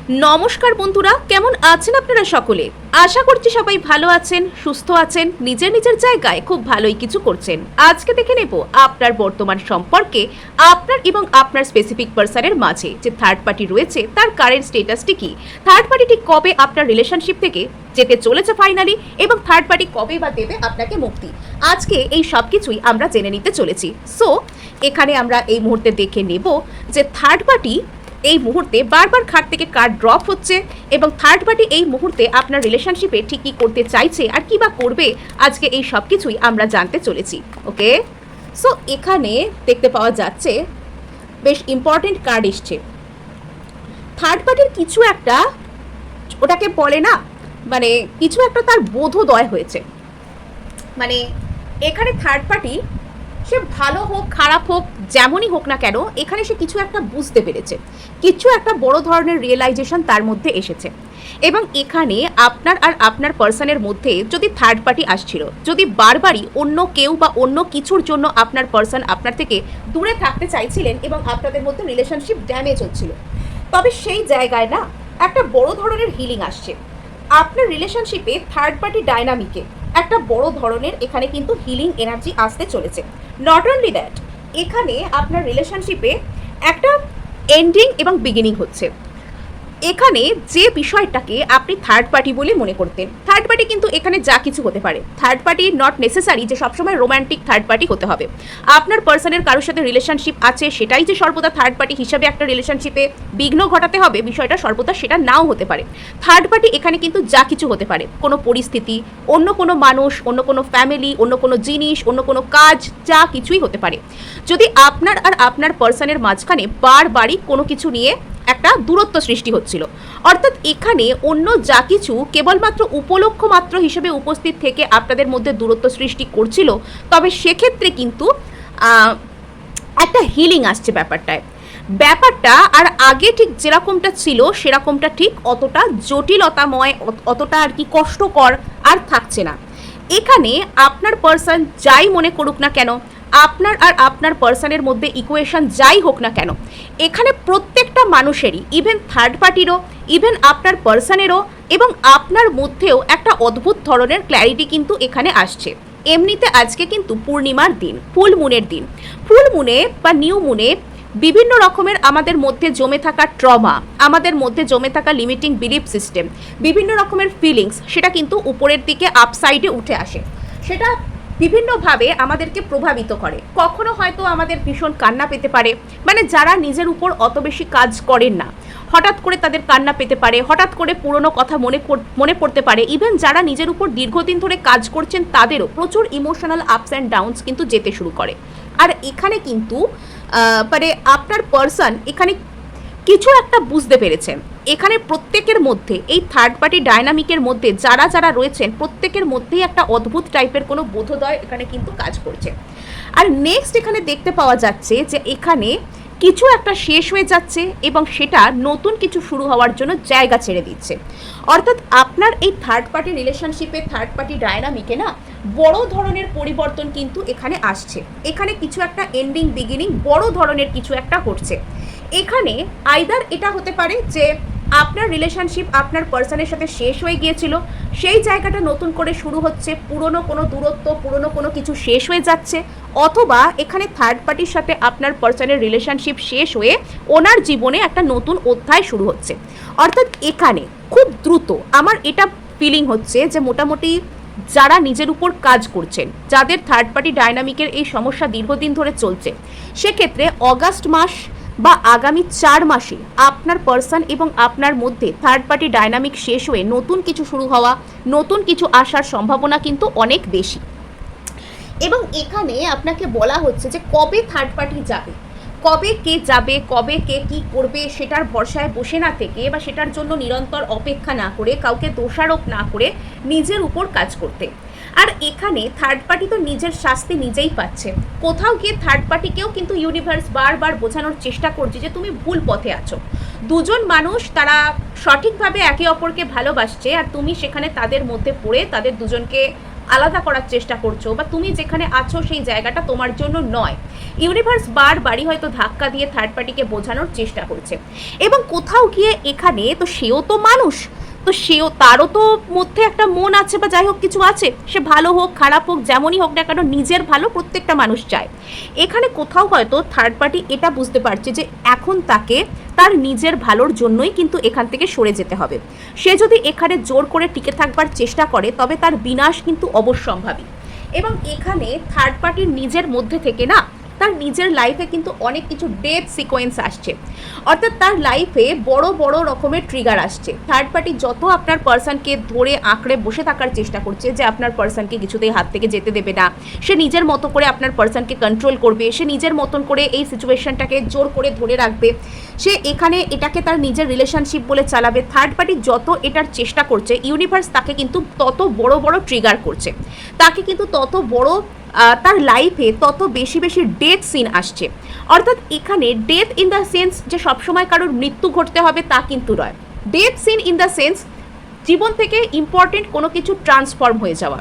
নমস্কার বন্ধুরা, কেমন আছেন আপনারা সকলে? আশা করছি সবাই ভালো আছেন, সুস্থ আছেন, নিজের নিজের জায়গায় খুব ভালোই কিছু করছেন। আজকে দেখে নেব আপনার বর্তমান সম্পর্কে আপনার এবং আপনার স্পেসিফিক পার্সনের মাঝে যে থার্ড পার্টি রয়েছে তার কারেন্ট স্টেটাসটি কি, থার্ড পার্টি ঠিক কবে আপনার রিলেশনশিপ থেকে যেতে চলেছে ফাইনালি, এবং থার্ড পার্টি কবে বা দেবে আপনাকে মুক্তি। আজকে এই সব কিছুই আমরা জেনে নিতে চলেছি। সো এখানে আমরা এই মুহূর্তে দেখে নেব যে থার্ড পার্টি এই মুহূর্তে বারবার খাট থেকে কার্ড ড্রপ হচ্ছে এবং থার্ড পার্টি এই মুহূর্তে আপনার রিলেশনশিপে ঠিক কী করতে চাইছে আর কী বা করবে, আজকে এই সব কিছুই আমরা জানতে চলেছি। ওকে, সো এখানে দেখতে পাওয়া যাচ্ছে বেশ ইম্পর্টেন্ট কার্ড এসছে। থার্ড পার্টির কিছু একটা, ওটাকে বলে না, মানে কিছু একটা তার বোধোদয় হয়েছে। মানে এখানে থার্ড পার্টি সে ভালো হোক খারাপ হোক যেমনই হোক না কেন, এখানে সে কিছু একটা বুঝতে পেরেছে, কিছু একটা বড় ধরনের রিয়েলাইজেশন তার মধ্যে এসেছে। এবং এখানে আপনার আর আপনার পার্সনের মধ্যে যদি থার্ড পার্টি আসছিল, যদি বারবারই অন্য কেউ বা অন্য কিছুর জন্য আপনার পার্সন আপনার থেকে দূরে থাকতে চাইছিলেন এবং আপনাদের মধ্যে রিলেশনশিপ ড্যামেজ হচ্ছিল, তবে সেই জায়গায় না একটা বড় ধরনের হিলিং আসছে। আপনার রিলেশনশিপে থার্ড পার্টি ডাইনামিকে একটা বড় ধরনের এখানে কিন্তু হিলিং এনার্জি আসতে চলেছে। নট অনলি দ্যাট, এখানে আপনার রিলেশনশিপে একটা এন্ডিং এবং বিগিনিং হচ্ছে। এখানে যে বিষয়টাকে আপনি থার্ড পার্টি বলে মনে করতেন, থার্ড পার্টি কিন্তু এখানে যা কিছু হতে পারে। থার্ড পার্টি নট নেসেসারি যে সবসময় রোম্যান্টিক থার্ড পার্টি হতে হবে। আপনার পার্সনের কারোর সাথে রিলেশনশিপ আছে, সেটাই যে সর্বদা থার্ড পার্টি হিসাবে একটা রিলেশনশিপে বিঘ্ন ঘটাতে হবে, বিষয়টা সর্বদা সেটা নাও হতে পারে। থার্ড পার্টি এখানে কিন্তু যা কিছু হতে পারে, কোনো পরিস্থিতি, অন্য কোনো মানুষ, অন্য কোনো ফ্যামিলি, অন্য কোনো জিনিস, অন্য কোনো কাজ, যা কিছুই হতে পারে। যদি আপনার আর আপনার পার্সনের মাঝখানে বারবারই কোনো কিছু নিয়ে একটা দূরত্ব সৃষ্টি হচ্ছিল, অর্থাৎ এখানে অন্য যা কিছু কেবলমাত্র উপলক্ষ মাত্র হিসেবে উপস্থিত থেকে আপনাদের মধ্যে দূরত্ব সৃষ্টি করছিল, তবে সেক্ষেত্রে কিন্তু একটা হিলিং আসছে ব্যাপারটা আর আগে ঠিক যেরকমটা ছিল সেরকমটা ঠিক অতটা জটিলতাময়, অতটা আর কি কষ্টকর আর থাকছে না। এখানে আপনার পার্সন যাই মনে করুক না কেন, আপনার আর আপনার পার্সনের মধ্যে ইকুয়েশন যাই হোক না কেন, এখানে প্রত্যেকটা মানুষেরই, ইভেন থার্ড পার্টিরও, ইভেন আপনার পার্সনেরও এবং আপনার মধ্যেও একটা অদ্ভুত ধরনের ক্ল্যারিটি কিন্তু এখানে আসছে। এমনিতে আজকে কিন্তু পূর্ণিমার দিন, ফুল মুনের দিন। ফুল মুনে বা নিউ মুনে বিভিন্ন রকমের আমাদের মধ্যে জমে থাকা ট্রমা, আমাদের মধ্যে জমে থাকা লিমিটিং বিলিফ সিস্টেম, বিভিন্ন রকমের ফিলিংস, সেটা কিন্তু উপরের দিকে আপসাইডে উঠে আসে। সেটা বিভিন্নভাবে আমাদেরকে প্রভাবিত করে। কখনো হয়তো আমাদের ভীষণ কান্না পেতে পারে, মানে যারা নিজের উপর অত বেশি কাজ করেন না, হঠাৎ করে তাদের কান্না পেতে পারে, হঠাৎ করে পুরনো কথা মনে পড়তে পারে। ইভেন যারা নিজের উপর দীর্ঘদিন ধরে কাজ করছেন তাদেরও প্রচুর ইমোশনাল আপস অ্যান্ড ডাউনস কিন্তু যেতে শুরু করে। আর এখানে কিন্তু মানে আপনার পার্সন এখানে কিছু একটা বুঝতে পেরেছেন। এখানে প্রত্যেকের মধ্যে এই থার্ড পার্টি ডাইনামিকের মধ্যে যারা যারা রয়েছেন প্রত্যেকের মধ্যেই একটা অদ্ভুত টাইপের কোনো বোধোদয় এখানে কিন্তু কাজ করছে। আর নেক্সট এখানে দেখতে পাওয়া যাচ্ছে যে এখানে কিছু একটা শেষ হয়ে যাচ্ছে এবং সেটা নতুন কিছু শুরু হওয়ার জন্য জায়গা ছেড়ে দিচ্ছে। অর্থাৎ আপনার এই থার্ড পার্টি রিলেশনশিপে থার্ড পার্টি ডায়নামিকে না বড় ধরনের পরিবর্তন কিন্তু এখানে আসছে। এখানে কিছু একটা এন্ডিং বিগিনিং বড় ধরনের কিছু একটা ঘটছে। এখানে আইদার এটা হতে পারে যে আপনার রিলেশনশিপ আপনার পার্সনের সাথে শেষ হয়ে গিয়েছিল, সেই জায়গাটা নতুন করে শুরু হচ্ছে, পুরনো কোনো দূরত্ব, পুরনো কোনো কিছু শেষ হয়ে যাচ্ছে, অথবা এখানে থার্ড পার্টির সাথে আপনার পার্সনের রিলেশনশিপ শেষ হয়ে ওনার জীবনে একটা নতুন অধ্যায় শুরু হচ্ছে। অর্থাৎ এখানে খুব দ্রুত আমার এটা ফিলিং হচ্ছে যে মোটামুটি যারা নিজের উপর কাজ করছেন, যাদের থার্ড পার্টি ডাইনামিকের এই সমস্যা দীর্ঘদিন ধরে চলছে, সেক্ষেত্রে অগাস্ট মাস বা আগামী 4 মাসে আপনার পার্সন এবং আপনার মধ্যে থার্ড পার্টি ডাইনামিক শেষ হয়ে নতুন কিছু শুরু হওয়া, নতুন কিছু আসার সম্ভাবনা কিন্তু অনেক বেশি। এবং এখানে আপনাকে বলা হচ্ছে যে কবে থার্ড পার্টি যাবে, কবে কে যাবে, কবে কে কি করবে সেটার ভরসায় বসে না থেকে বা সেটার জন্য নিরন্তর অপেক্ষা না করে, কাউকে দোষারোপ না করে নিজের উপর কাজ করতে। আর এখানে থার্ড পার্টি তো নিজের শাস্তি নিজেই পাচ্ছে। কোথাও গিয়ে থার্ড পার্টিকেও কিন্তু ইউনিভার্স বারবার বোঝানোর চেষ্টা করছে যে তুমি ভুল পথে আছো। দুজন মানুষ তারা সঠিকভাবে একে অপরকে ভালোবাসছে আর তুমি সেখানে তাদের মধ্যে পড়ে তাদের দুজনকে আলাদা করার চেষ্টা করছো, বা তুমি যেখানে আছো সেই জায়গাটা তোমার জন্য নয়। ইউনিভার্স বারবারই হয়তো ধাক্কা দিয়ে থার্ড পার্টিকে বোঝানোর চেষ্টা করছে। এবং কোথাও গিয়ে এখানে তো সেও তো মানুষ, তো সেও, তারও তো মধ্যে একটা মন আছে বা যাই হোক কিছু আছে, সে ভালো হোক খারাপ হোক যেমনই হোক না কেন নিজের ভালো প্রত্যেকটা মানুষ চায়। এখানে কোথাও হয়তো থার্ড পার্টি এটা বুঝতে পারছে যে এখন তাকে তার নিজের ভালোর জন্যই কিন্তু এখান থেকে সরে যেতে হবে। সে যদি এখানে জোর করে টিকে থাকবার চেষ্টা করে তবে তার বিনাশ কিন্তু অবশ্যম্ভাবী। এবং এখানে থার্ড পার্টির নিজের মধ্যে থেকে না তার নিজের লাইফে কিন্তু অনেক কিছু ডেথ সিকোয়েন্স আসছে, অর্থাৎ তার লাইফে বড় বড় রকমের ট্রিগার আসছে। থার্ড পার্টি যত আপনার পার্সনকে ধরে আঁকড়ে বসে থাকার চেষ্টা করছে যে আপনার পার্সনকে কিছুতেই হাত থেকে যেতে দেবে না, সে নিজের মতো করে আপনার পার্সনকে কন্ট্রোল করবে, সে নিজের মতন করে এই সিচুয়েশনটাকে জোর করে ধরে রাখবে, সে এখানে এটাকে তার নিজের রিলেশনশিপ বলে চালাবে। থার্ড পার্টি যত এটার চেষ্টা করছে ইউনিভার্স তাকে কিন্তু তত বড় বড় ট্রিগার করছে, তাকে কিন্তু তত বড় তার লাইফে তত বেশি বেশি ডেথ সিন আসছে। অর্থাৎ এখানে ডেথ ইন দ্য সেন্স যে সবসময় কারোর মৃত্যু ঘটতে হবে তা কিন্তু নয়, death scene in the sense জীবন থেকে ইম্পর্টেন্ট কোনো কিছু ট্রান্সফর্ম হয়ে যাওয়া।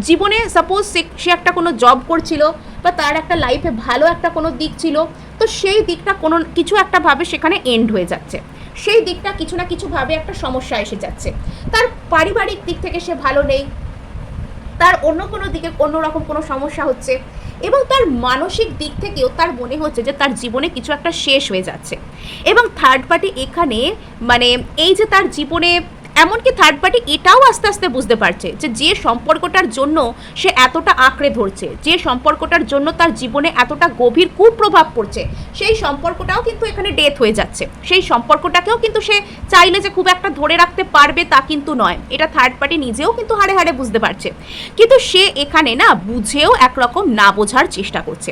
জীবনে সাপোজ সে একটা কোনো জব করছিল বা তার একটা লাইফে ভালো একটা কোনো দিক ছিল, তো সেই দিকটা কোনো কিছু একটা ভাবে সেখানে এন্ড হয়ে যাচ্ছে, সেই দিকটা কিছু না কিছুভাবে একটা সমস্যা এসে যাচ্ছে। তার পারিবারিক দিক থেকে সে ভালো নেই, তার অন্য কোনো দিকে অন্যরকম কোনো সমস্যা হচ্ছে, এবং তার মানসিক দিক থেকেও তার মনে হচ্ছে যে তার জীবনে কিছু একটা শেষ হয়ে যাচ্ছে। এবং থার্ড পার্টি এখানে মানে এই যে তার জীবনে, এমনকি থার্ড পার্টি এটাও আস্তে আস্তে বুঝতে পারছে যে যে সম্পর্কটার জন্য সে এতটা আঁকড়ে ধরছে, যে সম্পর্কটার জন্য তার জীবনে এতটা গভীর কুপ্রভাব পড়ছে, সেই সম্পর্কটাও কিন্তু এখানে ডেথ হয়ে যাচ্ছে। সেই সম্পর্কটাকেও কিন্তু সে চাইলে যে খুব একটা ধরে রাখতে পারবে তা কিন্তু নয়, এটা থার্ড পার্টি নিজেও কিন্তু হাড়ে হাড়ে বুঝতে পারছে। কিন্তু সে এখানে না বুঝেও একরকম না বোঝার চেষ্টা করছে।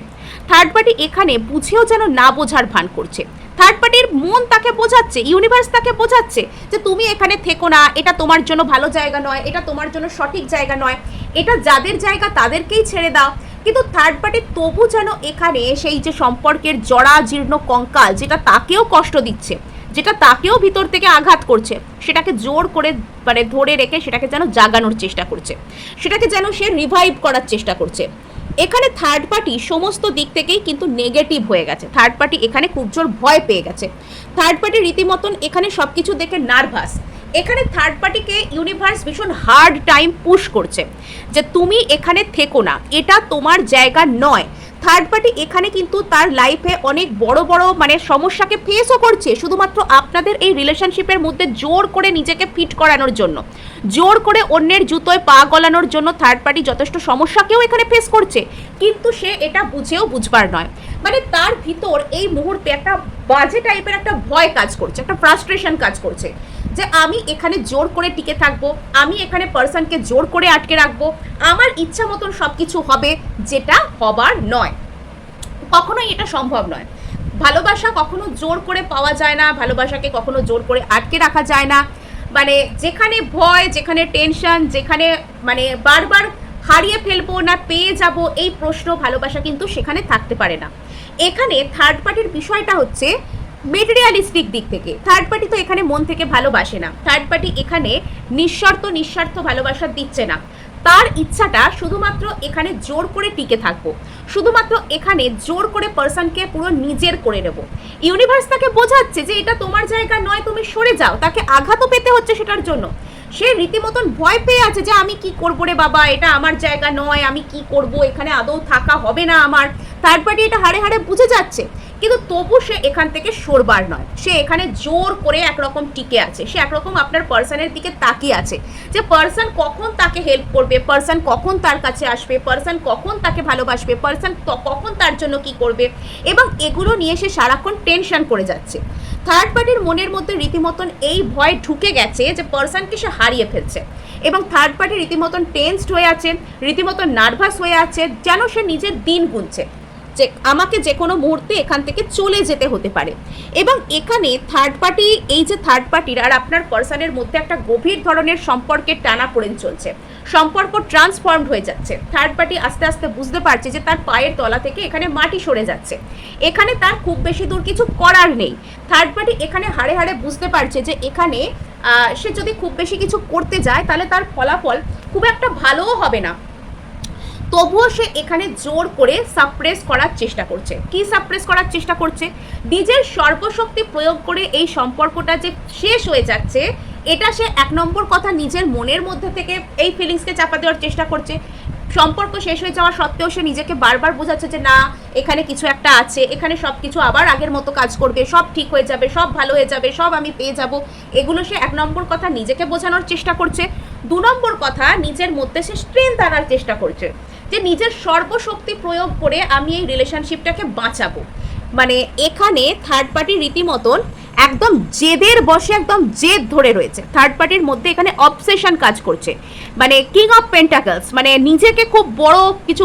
থার্ড পার্টি এখানে বুঝেও যেন না বোঝার ভান করছে। থার্ড পার্টির মন তাকে বোঝাচ্ছে, ইউনিভার্স তাকে বোঝাচ্ছে যে তুমি এখানে থেকো না, এটা তোমার জন্য ভালো জায়গা নয়, এটা তোমার জন্য সঠিক জায়গা নয়, এটা যাদের জায়গা তাদেরকেই ছেড়ে দাও। কিন্তু থার্ড পার্টি তবু যেন এখানে সেই যে সম্পর্কের জরা জীর্ণ কঙ্কাল, যেটা তাকেও কষ্ট দিচ্ছে, যেটা তাকেও ভিতর থেকে আঘাত করছে, সেটাকে জোর করে মানে ধরে রেখে সেটাকে যেন জাগানোর চেষ্টা করছে, সেটাকে যেন সে রিভাইভ করার চেষ্টা করছে। এখানে থার্ড পার্টি সমস্ত দিক থেকেই কিন্তু নেগেটিভ হয়ে গেছে। থার্ড পার্টি এখানে খুব জোর ভয় পেয়ে গেছে। থার্ড পার্টি রীতিমতন এখানে সব কিছু দেখে নার্ভাস। এখানে থার্ড পার্টিকে ইউনিভার্স ভীষণ হার্ড টাইম পুশ করছে যে তুমি এখানে থেকো না, এটা তোমার জায়গা নয়। থার্ড পার্টি এখানে কিন্তু তার লাইফে অনেক বড় বড় মানে সমস্যাকে ফেসও করছে, শুধুমাত্র আপনাদের এই রিলেশনশিপের মধ্যে জোর করে নিজেকে ফিট করানোর জন্য, জোর করে অন্যের জুতোয় পা গলানোর জন্য থার্ড পার্টি যথেষ্ট সমস্যাকেও এখানে ফেস করছে। কিন্তু সে এটা বুঝেও বুঝবার নয়, মানে তার ভিতর এই মুহূর্তে একটা বাজে টাইপের একটা ভয় কাজ করছে, একটা ফ্রাস্ট্রেশন কাজ করছে যে আমি এখানে জোর করে টিকে থাকবো, আমি এখানে পার্সনকে জোর করে আটকে রাখবো, আমার ইচ্ছা মতন সব কিছু হবে, যেটা হবার নয়, কখনোই এটা সম্ভব নয়। ভালোবাসা কখনো জোর করে পাওয়া যায় না, ভালোবাসাকে কখনো জোর করে আটকে রাখা যায় না। মানে যেখানে ভয়, যেখানে টেনশন, যেখানে মানে বারবার হারিয়ে ফেলবো না পেয়ে যাব এই প্রশ্ন, ভালোবাসা কিন্তু সেখানে থাকতে পারে না। এখানে থার্ড পার্টির বিষয়টা হচ্ছে মেটেরিয়ালিস্টিক দিক থেকে। থার্ড পার্টি তো এখানে মন থেকে ভালোবাসে না, থার্ড পার্টি এখানে নিঃস্বার্থ ভালোবাসা দিচ্ছে না। তার ইচ্ছাটা শুধুমাত্র এখানে জোর করে টিকে থাকবো, শুধুমাত্র এখানে জোর করে পার্সনকে পুরো নিজের করে নেব। ইউনিভার্স তাকে বোঝাচ্ছে যে এটা তোমার জায়গা নয়, তুমি সরে যাও, তাকে আঘাতও পেতে হচ্ছে সেটার জন্য। সে রীতিমতন ভয় পেয়ে আছে যে আমি কি করবো রে বাবা, এটা আমার জায়গা নয়, আমি কি করব, এখানে আদৌ থাকা হবে না আমার। থার্ড পার্টি এটা হাড়ে হাড়ে বুঝে যাচ্ছে, কিন্তু তবু সে এখান থেকে সরবার নয়, সে এখানে জোর করে একরকম টিকে আছে। সে একরকম আপনার পার্সনের দিকে তাকিয়ে আছে যে পার্সন কখন তাকে হেল্প করবে, পার্সন কখন তার কাছে আসবে, পার্সন কখন তাকে ভালোবাসবে, পার্সন কখন তার জন্য কি করবে, এবং এগুলো নিয়ে সে সারাক্ষণ টেনশন করে যাচ্ছে। থার্ড পার্টির মনের মধ্যে রীতিমতন এই ভয় ঢুকে গেছে যে পার্সনকে সে হারিয়ে ফেলছে, এবং থার্ড পার্টি রীতিমতন টেন্সড হয়ে আছে, রীতিমতন নার্ভাস হয়ে আছে, যেন সে নিজের দিন গুনছে যে আমাকে যে কোনো মুহূর্তে এখান থেকে চলে যেতে হতে পারে। এবং এখানে থার্ড পার্টি, এই যে থার্ড পার্টির আর আপনার পার্সনের মধ্যে একটা গভীর ধরনের সম্পর্কের টানাপোড়েন চলছে, সম্পর্ক ট্রান্সফর্মড হয়ে যাচ্ছে। থার্ড পার্টি আস্তে আস্তে বুঝতে পারছে যে তার পায়ের তলা থেকে এখানে মাটি সরে যাচ্ছে, এখানে তার খুব বেশি দূর কিছু করার নেই। থার্ড পার্টি এখানে হাড়ে হাড়ে বুঝতে পারছে যে এখানে সে যদি খুব বেশি কিছু করতে যায় তাহলে তার ফলাফল খুব একটা ভালোও হবে না, তবুও সে এখানে জোর করে সাপ্রেস করার চেষ্টা করছে। কি সাপ্রেস করার চেষ্টা করছে? নিজের সর্বশক্তি প্রয়োগ করে এই সম্পর্কটা যে শেষ হয়ে যাচ্ছে, এটা সে 1 নম্বর কথা নিজের মনের মধ্যে থেকে এই ফিলিংসকে চাপা দেওয়ার চেষ্টা করছে। সম্পর্ক শেষ হয়ে যাওয়া সত্ত্বেও সে নিজেকে বারবার বোঝাচ্ছে যে না, এখানে কিছু একটা আছে, এখানে সব কিছু আবার আগের মতো কাজ করবে, সব ঠিক হয়ে যাবে, সব ভালো হয়ে যাবে, সব আমি পেয়ে যাব। এগুলো সে 1 নম্বর কথা নিজেকে বোঝানোর চেষ্টা করছে। 2 নম্বর কথা, নিজের মধ্যে সে স্ট্রেংথ আনার চেষ্টা করছে যে নিজের সর্বশক্তি প্রয়োগ করে আমি এই রিলেশনশিপটাকে বাঁচাবো। মানে এখানে থার্ড পার্টি রীতিমতন একদম জেদের বসে একদম জেদ ধরে রয়েছে। থার্ড পার্টির মধ্যে এখানে অবসেশন কাজ করছে, মানে কিং অফ পেন্টাকলস, মানে নিজেকে খুব বড় কিছু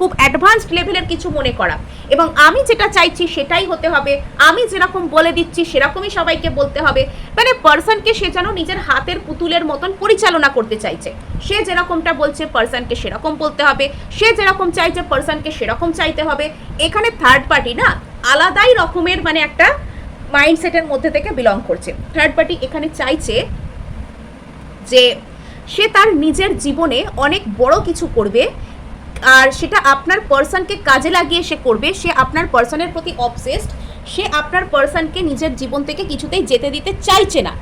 খুব অ্যাডভান্সড লেভেলের কিছু মনে করা, এবং আমি যেটা চাইছি সেটাই হতে হবে, আমি যেরকম বলে দিচ্ছি সেরকমই সবাইকে বলতে হবে। মানে পার্সনকে সে যেন নিজের হাতের পুতুলের মতন পরিচালনা করতে চাইছে। সে যেরকমটা বলছে পার্সনকে সেরকম বলতে হবে, সে যেরকম চাইছে পার্সনকে সেরকম চাইতে হবে। এখানে থার্ড পার্টি না আলাদাই রকমের মানে একটা মাইন্ডসেটের মধ্যে থেকে বিলং করছে। থার্ড পার্টি এখানে চাইছে যে সে তার নিজের জীবনে অনেক বড় কিছু করবে, আর সেটা আপনার পার্সনকে কাজে লাগিয়ে সে করবে। সে আপনার পার্সনের প্রতি অবসেসড, সে আপনার পার্সনকে নিজের জীবন থেকে কিছুতেই যেতে দিতে চাইছে না।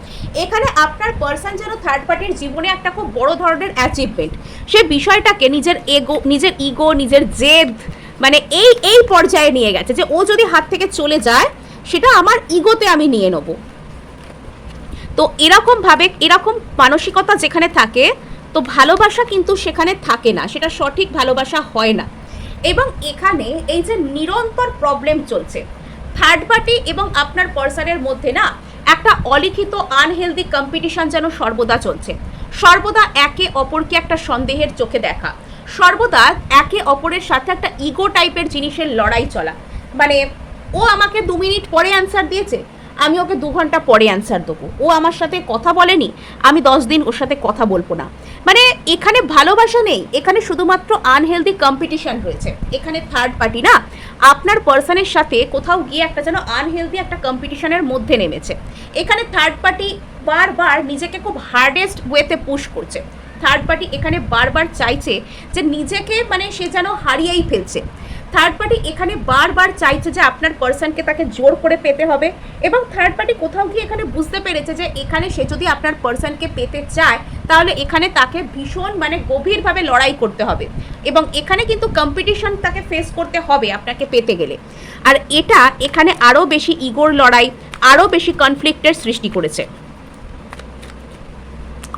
এখানে আপনার পার্সন যেন থার্ড পার্টির জীবনে একটা খুব বড় ধরনের অ্যাচিভমেন্ট, সে বিষয়টাকে নিজের ইগো, নিজের জেদ, মানে এই পর্যায়ে নিয়ে গেছে যে ও যদি হাত থেকে চলে যায় সেটা আমার ইগোতে আমি নিয়ে নেব। তো এরকম মানসিকতা যেখানে থাকে, তো ভালোবাসা কিন্তু সেখানে থাকে না, সেটা সঠিক ভালোবাসা হয় না। এবং এখানে এই যে নিরন্তর প্রবলেম চলছে থার্ড পার্টি এবং আপনার পার্সনের মধ্যে, না একটা অলিখিত আনহেলদি কম্পিটিশন যেন সর্বদা চলছে। সর্বদা একে অপরকে একটা সন্দেহের চোখে দেখা, সর্বদা একে অপরের সাথে একটা ইগো টাইপের জিনিসের লড়াই চলা। মানে ও আমাকে 2 মিনিট পরে অ্যান্সার দিয়েছে, আমি ওকে 2 ঘন্টা পরে অ্যান্সার দেবো। ও আমার সাথে কথা বলেনি, আমি 10 দিন ওর সাথে কথা বলবো না। মানে এখানে ভালোবাসা নেই, এখানে শুধুমাত্র আনহেলদি কম্পিটিশন রয়েছে। এখানে থার্ড পার্টি না আপনার পার্সনের সাথে কোথাও গিয়ে একটা যেন আনহেলদি একটা কম্পিটিশনের মধ্যে নেমেছে। এখানে থার্ড পার্টি বারবার নিজেকে খুব হার্ডেস্ট ওয়েতে পুশ করছে। থার্ড পার্টি এখানে বারবার চাইছে যে নিজেকে মানে সে যেন হারিয়েই ফেলছে। থার্ড পার্টি এখানে বারবার চাইছে যে আপনার পার্সনকে তাকে জোর করে পেতে হবে, এবং থার্ড পার্টি কোথাও গিয়ে এখানে বুঝতে পেরেছে যে এখানে সে যদি আপনার পার্সনকে পেতে চায় তাহলে এখানে তাকে ভীষণ মানে গভীরভাবে লড়াই করতে হবে, এবং এখানে কিন্তু কম্পিটিশন তাকে ফেস করতে হবে আপনাকে পেতে গেলে। আর এটা এখানে আরও বেশি ইগোর লড়াই, আরও বেশি কনফ্লিক্টের সৃষ্টি করেছে।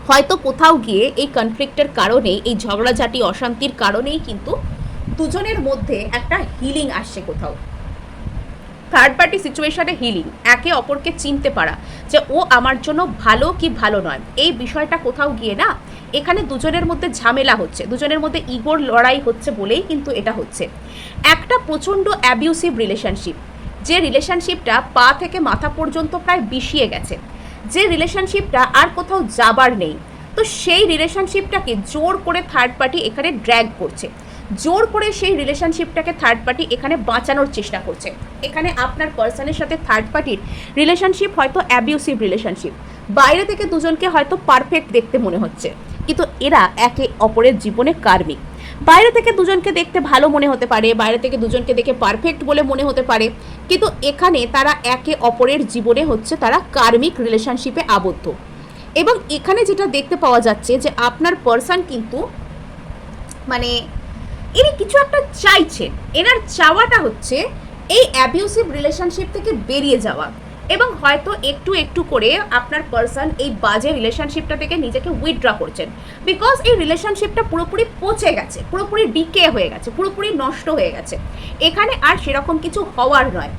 হয়তো কোথাও গিয়ে এই কনফ্লিক্টের কারণেই, এই ঝগড়াঝাটি অশান্তির কারণেই কিন্তু দুজনের মধ্যে একটা হিলিং আসছে কোথাও। থার্ড পার্টি সিচুয়েশনে হিলিং, একে অপরকে চিনতে পারা যে ও আমার জন্য ভালো কি ভালো নয়, এই বিষয়টা কোথাও গিয়ে না এখানে দুজনের মধ্যে ঝামেলা হচ্ছে, দুজনের মধ্যে ইগোর লড়াই হচ্ছে বলেই কিন্তু এটা হচ্ছে। একটা প্রচণ্ড অ্যাবিউসিভ রিলেশনশিপ, যে রিলেশনশিপটা পা থেকে মাথা পর্যন্ত প্রায় বিষিয়ে গেছে, যে রিলেশনশিপটা আর কোথাও যাবার নেই, তো সেই রিলেশনশিপটাকে জোর করে থার্ড পার্টি এখানে ড্র্যাগ করছে, জোর করে সেই রিলেশনশিপটাকে থার্ড পার্টি এখানে বাঁচানোর চেষ্টা করছে। এখানে আপনার পার্সনের সাথে থার্ড পার্টির রিলেশনশিপ হয়তো অ্যাবিউসিভ রিলেশনশিপ, বাইরে থেকে দুজনকে হয়তো পারফেক্ট দেখতে মনে হচ্ছে, কিন্তু এরা একে অপরের জীবনে কার্মিক। বাইরে থেকে দুজনকে দেখতে ভালো মনে হতে পারে, বাইরে থেকে দুজনকে দেখে পারফেক্ট বলে মনে হতে পারে, কিন্তু এখানে তারা একে অপরের জীবনে হচ্ছে তারা কার্মিক রিলেশনশিপে আবদ্ধ। এবং এখানে যেটা দেখতে পাওয়া যাচ্ছে যে আপনার পার্সন কিন্তু মানে ইনি কিছু একটা চাইছেন, এনার চাওয়াটা হচ্ছে এই অ্যাবিউসিভ রিলেশনশিপ থেকে বেরিয়ে যাওয়া, এবং হয়তো একটু একটু করে আপনার পার্সন এই বাজে রিলেশনশিপটা থেকে নিজেকে উইথড্র করছেন, বিকজ এই রিলেশনশিপটা পুরোপুরি পচে গেছে, পুরোপুরি ডিকে হয়ে গেছে, পুরোপুরি নষ্ট হয়ে গেছে। এখানে আর সেরকম কিছু হওয়ার নয়।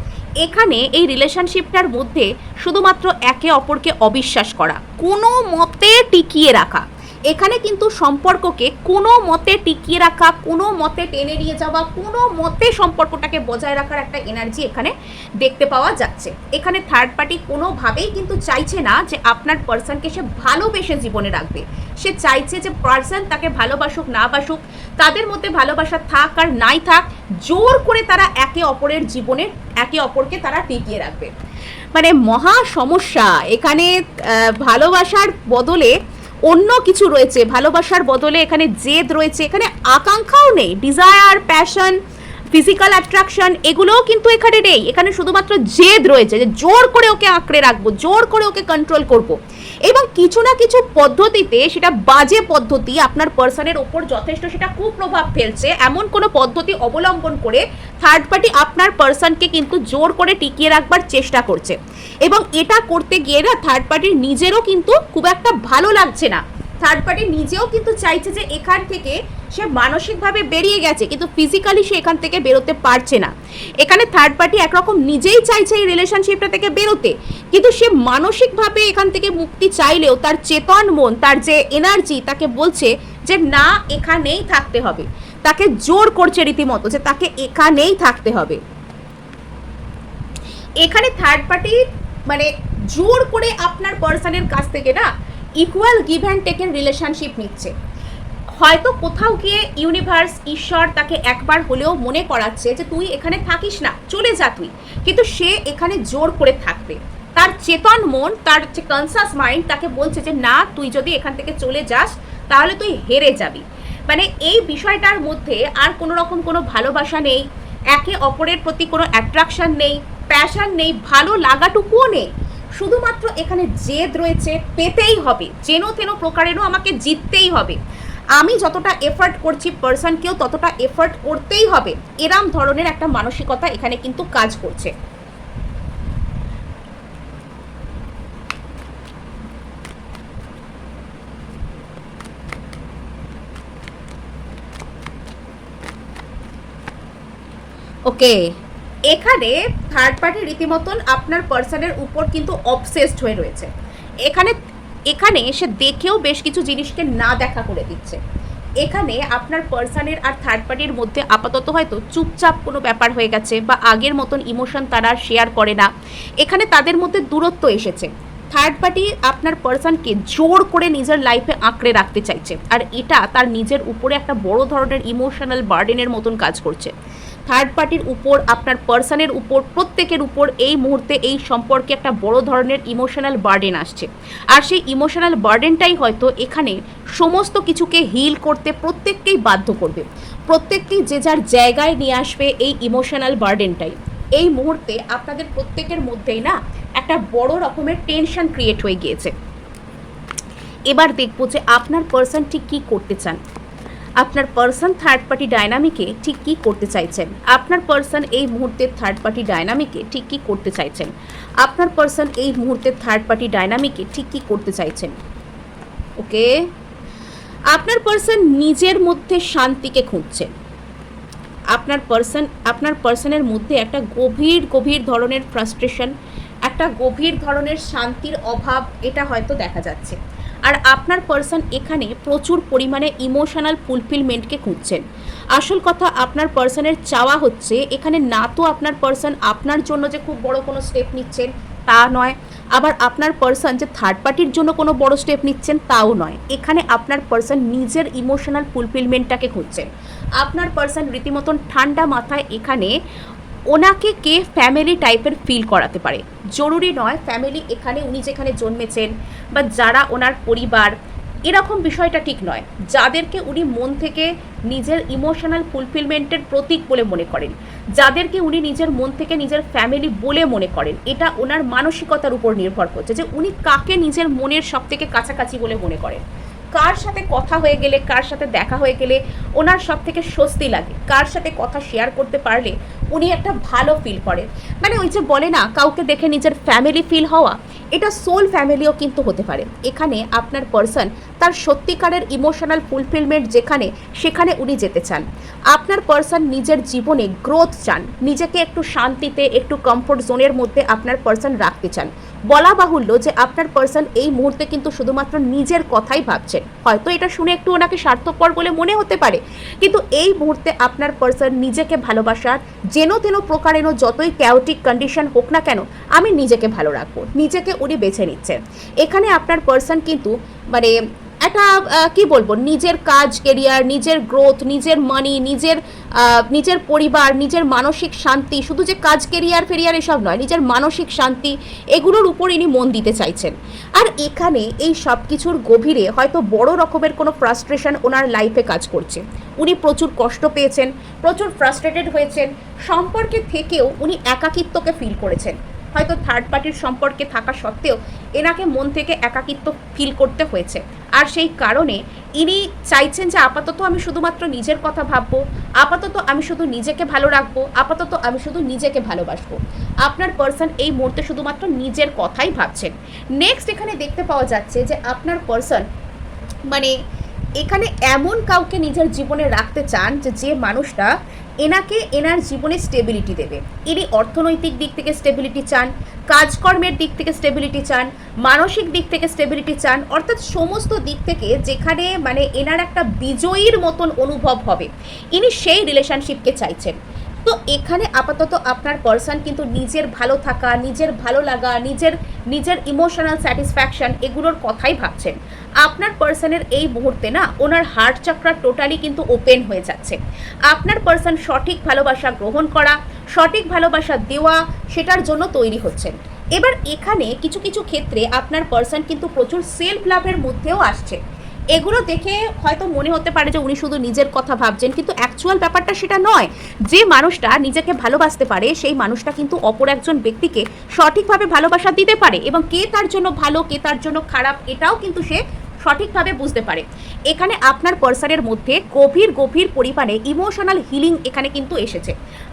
এখানে এই রিলেশনশিপটার মধ্যে শুধুমাত্র একে অপরকে অবিশ্বাস করা, কোনো মতে টিকিয়ে রাখা, এখানে কিন্তু সম্পর্ককে কোনো মতে টিকিয়ে রাখা, কোনো মতে টেনে নিয়ে যাওয়া, কোনো মতে সম্পর্কটাকে বজায় রাখার একটা এনার্জি এখানে দেখতে পাওয়া যাচ্ছে। এখানে থার্ড পার্টি কোনোভাবেই কিন্তু চাইছে না যে আপনার পার্সনকে সে ভালোবেসে জীবনে রাখবে, সে চাইছে যে পার্সন তাকে ভালোবাসুক না বাসুক, তাদের মধ্যে ভালোবাসা থাক আর নাই থাক, জোর করে তারা একে অপরের জীবনে একে অপরকে তারা টিকিয়ে রাখবে। মানে মহা সমস্যা এখানে। ভালোবাসার বদলে অন্য কিছু রয়েছে, ভালোবাসার বদলে এখানে জেদ রয়েছে, এখানে আকাঙ্ক্ষাও নেই, ডিজায়ার, প্যাশন, ফিজিক্যাল অ্যাট্রাকশন এগুলোও কিন্তু এখানে নেই। এখানে শুধুমাত্র জেদ রয়েছে যে জোর করে ওকে আঁকড়ে রাখবো, জোর করে ওকে কন্ট্রোল করব। এবং কিছু না কিছু পদ্ধতিতে, সেটা বাজে পদ্ধতি, আপনার পার্সনের ওপর যথেষ্ট সেটা কুপ্রভাব ফেলছে, এমন কোনো পদ্ধতি অবলম্বন করে থার্ড পার্টি আপনার পার্সনকে কিন্তু জোর করে টিকিয়ে রাখবার চেষ্টা করছে। এবং এটা করতে গিয়ে না থার্ড পার্টির নিজেরও কিন্তু খুব একটা ভালো লাগছে না। থার্ড পার্টি নিজেও কিন্তু চাইছে যে এখান থেকে সে মানসিকভাবে বেরিয়ে গেছে, কিন্তু ফিজিক্যালি সে এখান থেকে বেরোতে পারছে না। এখানে থার্ড পার্টি একরকম নিজেই চাইছে এই রিলেশনশিপটা থেকে বেরোতে, কিন্তু সে মানসিকভাবে এখান থেকে মুক্তি চাইলেও তার চেতন মন, তার যে এনার্জি তাকে বলছে যে না, এখানেই থাকতে হবে। তাকে জোর করছে রীতিমতো যে তাকে এখানেই থাকতে হবে। এখানে থার্ড পার্টি মানে জোর করে আপনার পার্সনের কাছ থেকে না ইকুয়াল গিভ অ্যান্ড টেকের রিলেশনশিপ নিচ্ছে। হয়তো কোথাও গিয়ে ইউনিভার্স, ঈশ্বর তাকে একবার হলেও মনে করাচ্ছে যে তুই এখানে থাকিস না, চলে যা তুই, কিন্তু সে এখানে জোর করে থাকবে। তার চেতন মন, তার যে কনসাস মাইন্ড তাকে বলছে যে না, তুই যদি এখান থেকে চলে যাস তাহলে তুই হেরে যাবি। মানে এই বিষয়টার মধ্যে আর কোনো রকম কোনো ভালোবাসা নেই, একে অপরের প্রতি কোনো অ্যাট্রাকশন নেই, প্যাশন নেই, ভালো লাগাটুকুও নেই। শুধুমাত্র এখানে জেদ রয়েছে, পেতেই হবে, যেন তেন প্রকারেরও আমাকে জিততেই হবে। আমি যতটা এফর্ট করছি পার্সনকেও ততটা এফর্ট করতেই হবে, এরম ধরনের একটা মানসিকতা এখানে কিন্তু কাজ করছে। ওকে, এখানে থার্ড পার্টি রীতিমতন আপনার পার্সনের উপর কিন্তু অবসেসড হয়ে রয়েছে। এখানে এখানে সে দেখেও বেশ কিছু জিনিসকে না দেখা করে দিচ্ছে। এখানে আপনার পার্সনের আর থার্ড পার্টির মধ্যে আপাতত হয়তো চুপচাপ কোনো ব্যাপার হয়ে গেছে, বা আগের মতন ইমোশন তারা আর শেয়ার করে না। এখানে তাদের মধ্যে দূরত্ব এসেছে। থার্ড পার্টি আপনার পার্সনকে জোর করে নিজের লাইফে আঁকড়ে রাখতে চাইছে, আর এটা তার নিজের উপরে একটা বড় ধরনের ইমোশনাল বার্ডেনের মতন কাজ করছে। থার্ড পার্টির উপর, আপনার পার্সনের উপর, প্রত্যেকের উপর এই মুহূর্তে এই সম্পর্কে একটা বড় ধরনের ইমোশনাল বার্ডেন আসছে। আর সেই ইমোশনাল বার্ডেনটাই হয়তো এখানে সমস্ত কিছুকে হিল করতে প্রত্যেককেই বাধ্য করবে, প্রত্যেককেই যে যার জায়গায় নিয়ে আসবে এই ইমোশনাল বার্ডেনটাই। এই মুহূর্তে আপনাদের প্রত্যেকের মধ্যেই না একটা বড় রকমের টেনশন ক্রিয়েট হয়ে গিয়েছে। এবার দেখবো যে আপনার পার্সন ঠিক কী করতে চান, আপনার পার্সন থার্ড পার্টি ডায়নামিকে ঠিক কী করতে চাইছেন, আপনার পার্সন এই মুহূর্তে থার্ড পার্টি ডায়নামিকে ঠিক কী করতে চাইছেন, আপনার পার্সন এই মুহূর্তে থার্ড পার্টি ডায়নামিকে ঠিক কী করতে চাইছেন। ওকে, আপনার পার্সন নিজের মধ্যে শান্তিকে খুঁজছেন। আপনার পার্সনের মধ্যে একটা গভীর গভীর ধরনের ফ্রাস্ট্রেশন, একটা গভীর ধরনের শান্তির অভাব এটা হয়তো দেখা যাচ্ছে। আর আপনার পার্সন এখানে প্রচুর পরিমাণে ইমোশনাল ফুলফিলমেন্টকে খুঁজছেন। আসল কথা, আপনার পার্সনের চাওয়া হচ্ছে এখানে না তো আপনার পার্সন আপনার জন্য যে খুব বড় কোনো স্টেপ নিচ্ছেন তা নয়, আবার আপনার পার্সন যে থার্ড পার্টির জন্য কোনো বড় স্টেপ নিচ্ছেন তাও নয়। এখানে আপনার পার্সন নিজের ইমোশনাল ফুলফিলমেন্টটাকে খুঁজছেন। আপনার পার্সন রীতিমতন ঠান্ডা মাথায় এখানে ওনাকে কে ফ্যামিলি টাইপের ফিল করাতে পারে। জরুরি নয় ফ্যামিলি এখানে উনি যেখানে জন্মেছেন বা যারা ওনার পরিবার, এরকম বিষয়টা ঠিক নয়। যাদেরকে উনি মন থেকে নিজের ইমোশনাল ফুলফিলমেন্টের প্রতীক বলে মনে করেন, যাদেরকে উনি নিজের মন থেকে নিজের ফ্যামিলি বলে মনে করেন, এটা ওনার মানসিকতার উপর নির্ভর করছে যে উনি কাকে নিজের মনের সব থেকে কাছাকাছি বলে মনে করেন, কার সাথে কথা হয়ে গেলে, কার সাথে দেখা হয়ে গেলে ওনার সব থেকে স্বস্তি লাগে, কার সাথে কথা শেয়ার করতে পারলে উনি একটা ভালো ফিল করেন। মানে ওই যে বলে না, কাউকে দেখে নিজের ফ্যামিলি ফিল হওয়া, এটা সোল ফ্যামিলিও কিন্তু হতে পারে। এখানে আপনার পার্সন তার সত্যিকারের ইমোশনাল ফুলফিলমেন্ট যেখানে, সেখানে উনি যেতে চান। আপনার পার্সন নিজের জীবনে গ্রোথ চান, নিজেকে একটু শান্তিতে, একটু কমফোর্ট জোনের মধ্যে আপনার পার্সন রাখতে চান। বলা বাহুল্য যে আপনার পার্সন এই মুহূর্তে কিন্তু শুধুমাত্র নিজের কথাই ভাবছেন। হয়তো এটা শুনে একটু ওনাকে স্বার্থপর বলে মনে হতে পারে, কিন্তু এই মুহূর্তে আপনার পার্সন নিজেকে ভালোবাসার যেন তেন প্রকারেণ, যতই ক্যাওটিক কন্ডিশন হোক না কেন, আমি নিজেকে ভালো রাখবো, নিজেকে উনি বেছে নিচ্ছেন। এখানে আপনার পার্সন কিন্তু মানে একটা কি বলবো, নিজের কাজ, কেরিয়ার, নিজের গ্রোথ, নিজের মানি, নিজের পরিবার, নিজের মানসিক শান্তি, শুধু যে কাজ কেরিয়ার এসব নয়, নিজের মানসিক শান্তি এগুলোর উপর ইনি মন দিতে চাইছেন। আর এখানে এই সব কিছুর গভীরে হয়তো বড় রকমের কোনো ফ্রাস্ট্রেশন ওনার লাইফে কাজ করছে। উনি প্রচুর কষ্ট পেয়েছেন, প্রচুর ফ্রাস্ট্রেটেড হয়েছেন, সম্পর্কে থেকেও উনি একাকিত্বকে ফিল করেছেন। হয়তো থার্ড পার্টির সম্পর্কে থাকা সত্ত্বেও এনাকে মন থেকে একাকিত্ব ফিল করতে হয়েছে। আর সেই কারণে ইনি চাইছেন যে আপাতত আমি শুধুমাত্র নিজের কথা ভাববো, আপাতত আমি শুধু নিজেকে ভালো রাখবো, আপাতত আমি শুধু নিজেকে ভালোবাসবো। আপনার পার্সন এই মুহূর্তে শুধুমাত্র নিজের কথাই ভাবছেন। নেক্সট এখানে দেখতে পাওয়া যাচ্ছে যে আপনার পার্সন মানে এখানে এমন কাউকে নিজের জীবনে রাখতে চান যে মানুষটা এনার জীবনে স্টেবিলিটি দেবে। ইনি অর্থনৈতিক দিক থেকে স্টেবিলিটি চান, কাজকর্মের দিক থেকে স্টেবিলিটি চান, মানসিক দিক থেকে স্টেবিলিটি চান, অর্থাৎ সমস্ত দিক থেকে যেখানে মানে এনার একটা বিজয়ীর মতন অনুভব হবে, ইনি সেই রিলেশনশিপকে চাইছেন। তো এখানে আপাতত আপনার পার্সন কিন্তু নিজের ভালো থাকা, নিজের ভালো লাগা, নিজের ইমোশনাল স্যাটিসফ্যাকশন এগুলোর কথাই ভাবছেন। আপনার পার্সনের এই মুহূর্তে না ওনার হার্ট চক্র টোটালি কিন্তু ওপেন হয়ে যাচ্ছে। আপনার পার্সন সঠিক ভালোবাসা গ্রহণ করা, সঠিক ভালোবাসা দেওয়া সেটার জন্য তৈরি হচ্ছেন। এবার এখানে কিছু কিছু ক্ষেত্রে আপনার পার্সন কিন্তু প্রচুর সেলফ লাভের মধ্যেও আসছে। এগুলো দেখে হয়তো মনে হতে পারে যে উনি শুধু নিজের কথা ভাবছেন, কিন্তু অ্যাকচুয়াল ব্যাপারটা সেটা নয়। যে মানুষটা নিজেকে ভালোবাসতে পারে সেই মানুষটা কিন্তু অপর একজন ব্যক্তিকে সঠিকভাবে ভালোবাসা দিতে পারে, এবং কে তার জন্য ভালো, কে তার জন্য খারাপ এটাও কিন্তু সে সঠিকভাবে বুঝতে পারে। এখানে আপনার পার্সনের মধ্যে গভীর পরিমাণে ইমোশনাল হিলিং এখানে কিন্তু এসেছে।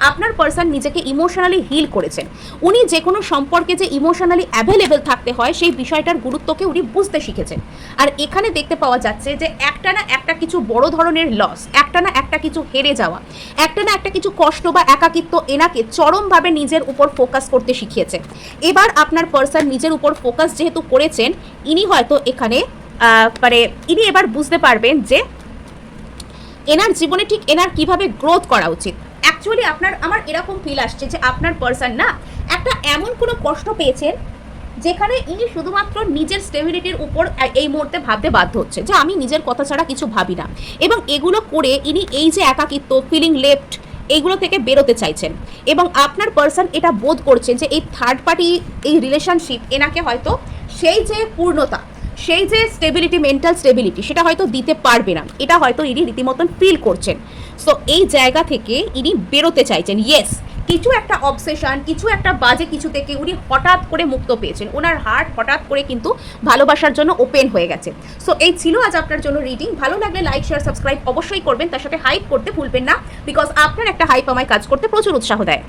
আপনার পার্সন নিজেকে ইমোশনালি হিল করেছেন। উনি যে কোনো সম্পর্কে যে ইমোশনালি অ্যাভেলেবেল থাকতে হয় সেই বিষয়টার গুরুত্বকে উনি বুঝতে শিখেছেন। আর এখানে দেখতে পাওয়া যাচ্ছে যে একটা না একটা কিছু বড় ধরনের লস, একটা না একটা কিছু হেরে যাওয়া, একটা না একটা কিছু কষ্ট বা একাকিত্ব এনাকে চরমভাবে নিজের উপর ফোকাস করতে শিখিয়েছে। এবার আপনার পার্সন নিজের উপর ফোকাস যেহেতু করেছেন, ইনি হয়তো এখানে ইনি এবার বুঝতে পারবেন যে এনার জীবনে ঠিক এনার কিভাবে গ্রোথ করা উচিত। অ্যাকচুয়ালি আমার এরকম ফিল আসছে যে আপনার পার্সন না একটা এমন কোনো কষ্ট পেয়েছেন যেখানে ইনি শুধুমাত্র নিজের স্টেবিলিটির উপর এই মুহূর্তে ভাবতে বাধ্য হচ্ছে যে আমি নিজের কথা ছাড়া কিছু ভাবি না, এবং এগুলো করে ইনি এই যে একাকিত্ব, ফিলিং লেফট, এইগুলো থেকে বেরোতে চাইছেন। এবং আপনার পার্সন এটা বোধ করছেন যে এই থার্ড পার্টি এই রিলেশনশিপ এনাকে হয়তো সেই যে পূর্ণতা, সেই যে স্টেবিলিটি, মেন্টাল স্টেবিলিটি সেটা হয়তো দিতে পারবে না, এটা হয়তো ইনি রীতিমতন ফিল করছেন। সো এই জায়গা থেকে ইনি বেরোতে চাইছেন। ইয়েস, কিছু একটা অবসেশন, কিছু একটা বাজে কিছু থেকে উনি হঠাৎ করে মুক্ত পেয়েছেন। ওনার হার্ট হঠাৎ করে কিন্তু ভালোবাসার জন্য ওপেন হয়ে গেছে। সো এই ছিল আজ আপনার জন্য রিডিং। ভালো লাগলে লাইক, শেয়ার, সাবস্ক্রাইব অবশ্যই করবেন, তার সাথে হাইপ করতে ভুলবেন না, বিকজ আপনার একটা হাইপ আমায় কাজ করতে প্রচুর উৎসাহ দেয়।